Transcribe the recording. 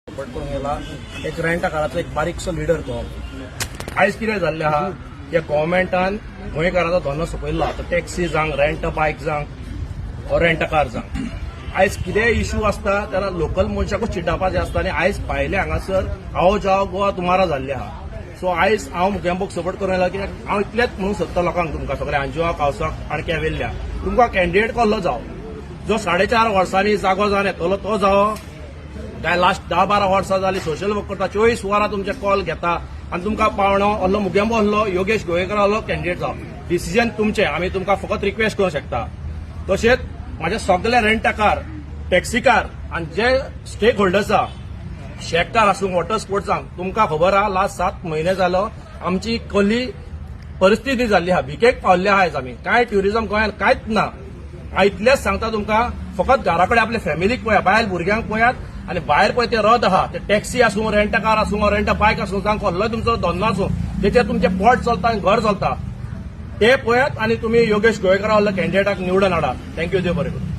Support करून गेला एक रेंटा काराचो एक बारीकसो लिडर तो आयज कितें जाल्लें आहा या गव्हर्मेंटान गोंयकाराचो धंदो सोंपयल्लो आहा टॅक्सी जावं रेंट बायक जावं रेंट कार जावं आयज कितेंय इश्यू आसता त्याला लोकल मनशाकूच चिड्डावपाचें आसता आनी आयज भायले हांगासर आओ जाओ गोवा तुमारा जाल्ले आहा सो आयज हांव मुखेलमंत्र्याक सपोर्ट करून येयला कित्याक हांव इतलेंच म्हणून सोदता लोकांक तुमकां सगळ्या अंजुआ कावसाक आनी केवेल्ल्या तुमकां कॅन्डिडेट कसलो जावं जो 4.5 वर्सांनी जागो जावन येतलो तो जावो काय लास्ट 10-12 वर्सां जाली सोशल वर्क करता 24 वरां तुमचे कॉल घेता आनी तुमकां पावणो असलो मुखेलमंत्री असलो योगेश गोयेकर असलो कॅन्डिडेट जावं डिसिजन तुमचें आमी तुमकां फकत रिक्वेस्ट करूंक शकता तशेंच म्हाजे सगळे रेंट कार टॅक्सी कार आनी जे स्टेक होल्डर्स आहा शेतकार आसूं वॉटर स्पोर्ट्सांक तुमकां खबर आहा लास्ट 7 म्हयने जालो आमची कसली परिस्थिती जाल्ली आहा भिकेक पावल्ले आहा आयज आमी कांय ट्युरिझम गोंयांत कांयच ना हांव इतलेंच सांगता तुमकां फकत घरा कडेन आपल्या फॅमिलीक पळया बायल भुरग्यांक पळयात आनी भायर पळय ते रथ आहा ते टॅक्सी आसूं रेंट कार आसूं रेंट बायक आसूं जावं कसलोय तुमचो धंदो आसूं जेचेर तुमचें पोट चलता आनी घर चलता ते पळयात आनी तुमी योगेश गोयेकर वालो कॅन्डिडेटाक निवडून हाडात थँक्यू देव बरें करूं.